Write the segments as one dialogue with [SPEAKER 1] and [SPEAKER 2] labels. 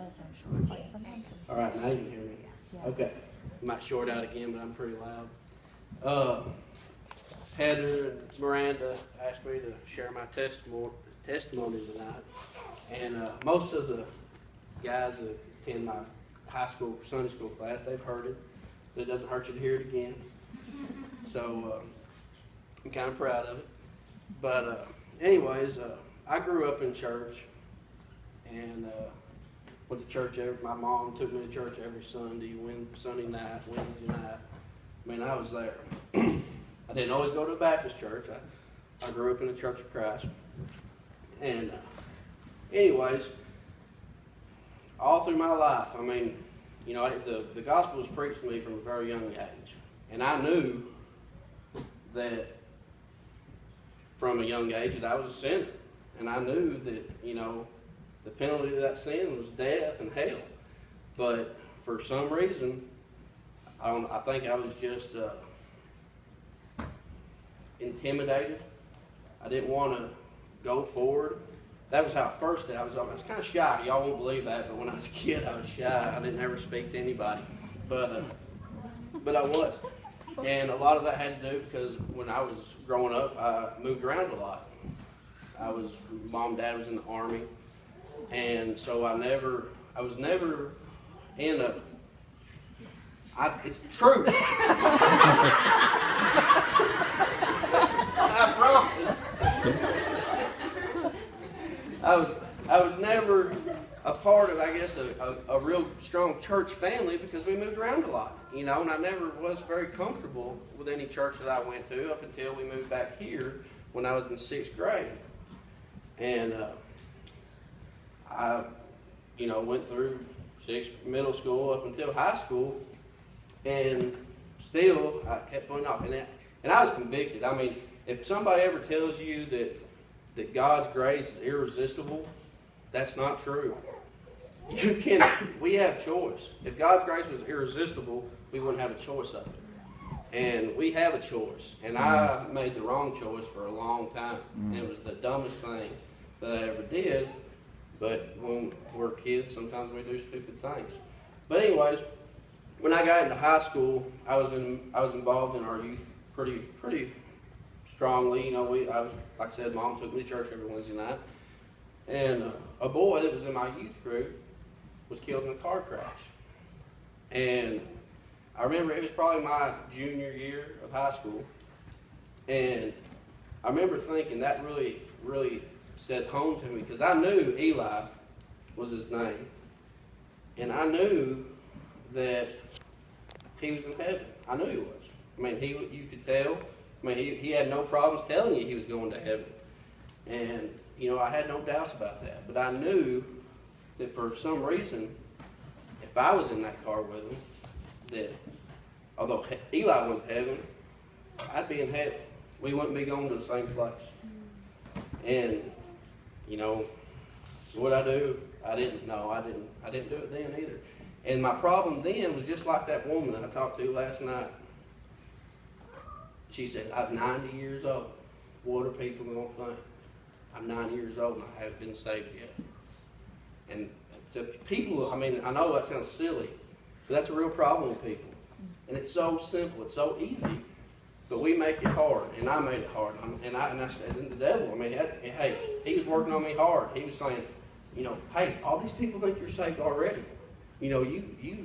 [SPEAKER 1] does have short, like sometimes.
[SPEAKER 2] All right, now you can hear me.
[SPEAKER 1] Yeah.
[SPEAKER 2] Okay. Might short out again, but I'm pretty loud. Heather and Miranda asked me to share my testimony tonight. And most of the guys that attend my high school Sunday school class, they've heard it, but it doesn't hurt you to hear it again. So I'm kind of proud of it. But anyways, I grew up in church and went to church. My mom took me to church every Sunday night, Wednesday night. I mean, I was there. I didn't always go to a Baptist church. I grew up in the Church of Christ. And anyways, all through my life, I mean, you know, the gospel was preached to me from a very young age. And I knew that from a young age that I was a sinner. And I knew that, you know, the penalty of that sin was death and hell. But for some reason, I think I was just intimidated. I didn't want to go forward. That was how it first did. I was kind of shy. Y'all won't believe that, but when I was a kid, I was shy. I didn't ever speak to anybody. But I was. And a lot of that had to do because when I was growing up, I moved around a lot. Mom and Dad was in the Army. And so I was never in a, it's true. I promise. I was never a part of, I guess, a real strong church family because we moved around a lot, you know, and I never was very comfortable with any church that I went to up until we moved back here when I was in 6th grade. And I, you know, went through middle school up until high school, and still I kept going off. And I was convicted. I mean, if somebody ever tells you that God's grace is irresistible, that's not true. We have choice. If God's grace was irresistible, we wouldn't have a choice of it. And we have a choice. And I made the wrong choice for a long time. And it was the dumbest thing that I ever did. But when we're kids, sometimes we do stupid things. But anyways, when I got into high school, I was involved in our youth pretty strongly. You know, like I said, Mom took me to church every Wednesday night. And a boy that was in my youth group was killed in a car crash. And I remember it was probably my junior year of high school. And I remember thinking that really, really set home to me because I knew Eli was his name. And I knew that he was in heaven. I knew he was. I mean, you could tell. I mean, he had no problems telling you he was going to heaven. And, you know, I had no doubts about that. But I knew that for some reason, if I was in that car with him, that although Eli went to heaven, I'd be in heaven. We wouldn't be going to the same place. And, you know, what I do, I didn't do it then either. And my problem then was just like that woman that I talked to last night. She said, I'm 90 years old. What are people going to think? I'm 90 years old and I haven't been saved yet. And so people, I mean, I know that sounds silly, but that's a real problem with people. And it's so simple, it's so easy, but we make it hard, and I made it hard. And I said, the devil, I mean, hey, he was working on me hard. He was saying, you know, hey, all these people think you're saved already. You know, you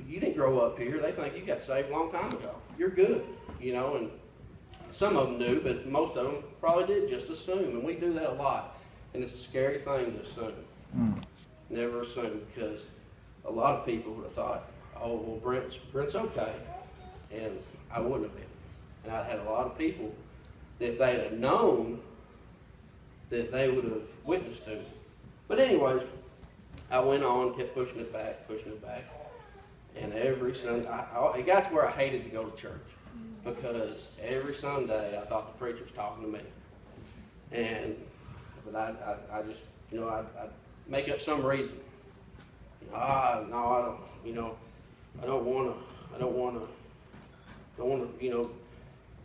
[SPEAKER 2] didn't grow up here. They think you got saved a long time ago. You're good, you know, and some of them knew, but most of them probably did just assume, and we do that a lot. And it's a scary thing to assume. Never assume, because a lot of people would have thought, oh, well, Brent's okay. And I wouldn't have been. And I'd had a lot of people that if they had known, that they would have witnessed to me. But anyways, I went on, kept pushing it back. And every Sunday, it got to where I hated to go to church. Because every Sunday I thought the preacher was talking to me. But I just, you know, I'd make up some reason. No, I don't, you know, I don't want to, you know,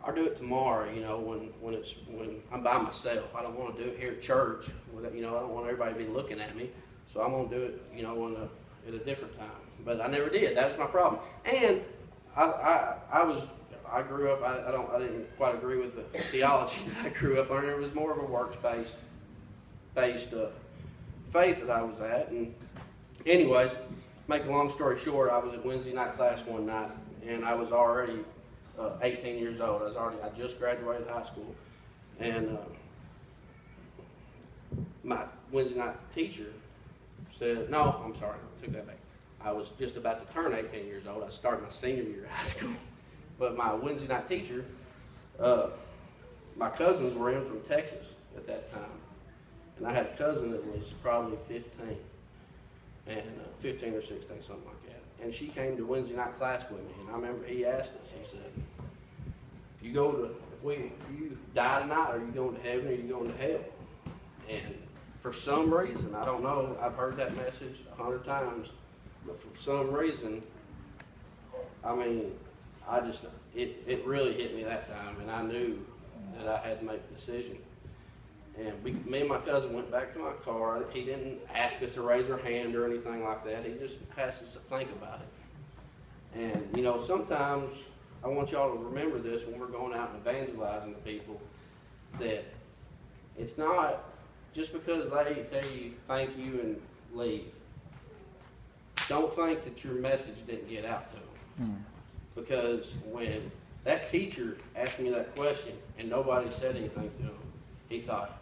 [SPEAKER 2] I'll do it tomorrow, you know, when I'm by myself. I don't want to do it here at church. You know, I don't want everybody to be looking at me. So I'm going to do it, you know, at a different time. But I never did. That was my problem. And I grew up. I didn't quite agree with the theology that I grew up under. It was more of a works-based faith that I was at. And anyways, make a long story short, I was at Wednesday night class one night, and I was already 18 years old. I just graduated high school, and my Wednesday night teacher said, "No, I'm sorry, I took that back. I was just about to turn 18 years old. I started my senior year of high school." But my Wednesday night teacher, my cousins were in from Texas at that time. And I had a cousin that was probably 15, and 15 or 16, something like that. And she came to Wednesday night class with me. And I remember he asked us, he said, if you die tonight, are you going to heaven or are you going to hell? And for some reason, I don't know, I've heard that message 100 times, but for some reason, it really hit me that time, and I knew that I had to make a decision. And me and my cousin went back to my car. He didn't ask us to raise our hand or anything like that. He just asked us to think about it. And, sometimes I want y'all to remember this when we're going out and evangelizing to people, that it's not just because they tell you thank you and leave. Don't think that your message didn't get out to them. Because when that teacher asked me that question and nobody said anything to him, he thought,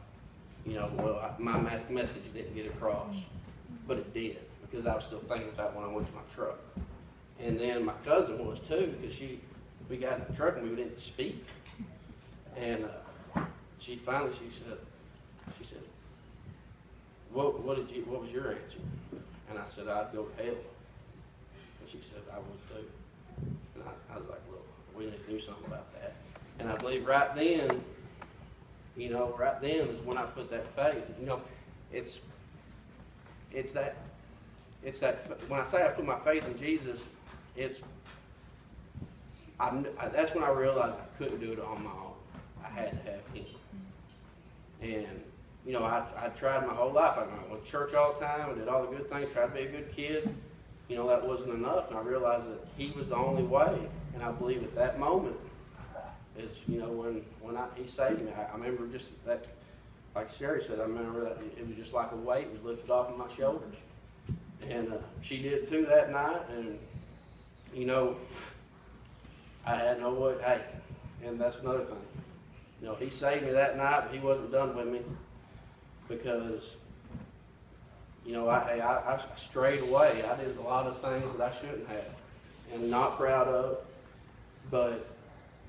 [SPEAKER 2] my message didn't get across. But it did, because I was still thinking about when I went to my truck. And then my cousin was too, because we got in the truck and we didn't speak. And she said, what was your answer? And I said, I'd go to hell. And she said, I would too. And I was like, well, we need to do something about that. And I believe right then is when I put that faith. It's that when I say I put my faith in Jesus, that's when I realized I couldn't do it on my own. I had to have Him. And I tried my whole life. I went to church all the time. I did all the good things. Tried to be a good kid. That wasn't enough, and I realized that He was the only way. And I believe at that moment is, when He saved me. I remember just that, like Sherry said, I remember that it was just like a weight was lifted off of my shoulders. And she did too that night, and, I had no way. Hey, and that's another thing. He saved me that night, but He wasn't done with me, because I strayed away. I did a lot of things that I shouldn't have, and not proud of. But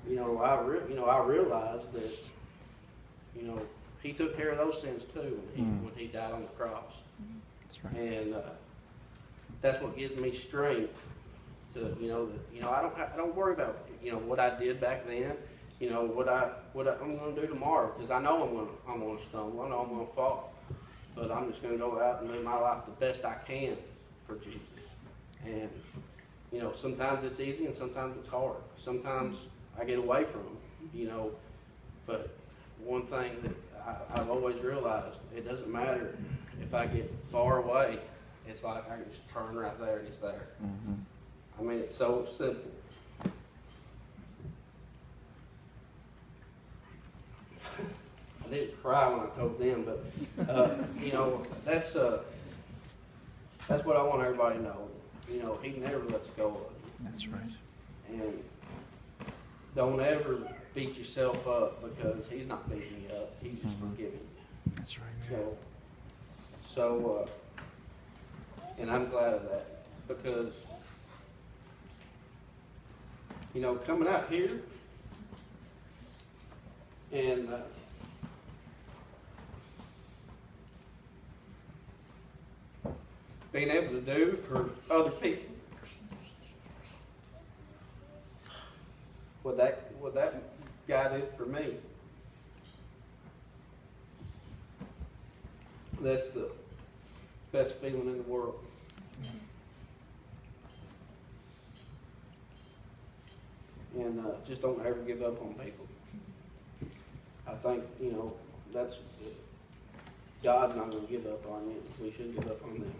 [SPEAKER 2] I realized that He took care of those sins too when He died on the cross.
[SPEAKER 1] That's right.
[SPEAKER 2] And that's what gives me strength to I don't worry about what I did back then. What I'm going to do tomorrow, because I know I'm going to stumble. I know I'm going to fall. But I'm just going to go out and live my life the best I can for Jesus. And, sometimes it's easy and sometimes it's hard. Sometimes I get away from Him, But one thing that I've always realized, it doesn't matter if I get far away. It's like I can just turn right there and He's there. Mm-hmm. It's so simple. I didn't cry when I told them, but that's what I want everybody to know. He never lets go of you.
[SPEAKER 1] That's right.
[SPEAKER 2] And don't ever beat yourself up, because He's not beating you up. He's just forgiving you.
[SPEAKER 1] That's right.
[SPEAKER 2] And I'm glad of that, because coming out here and being able to do for other people what that guy did for me. That's the best feeling in the world. And just don't ever give up on people. I think, that's God's not going to give up on you. We shouldn't give up on them.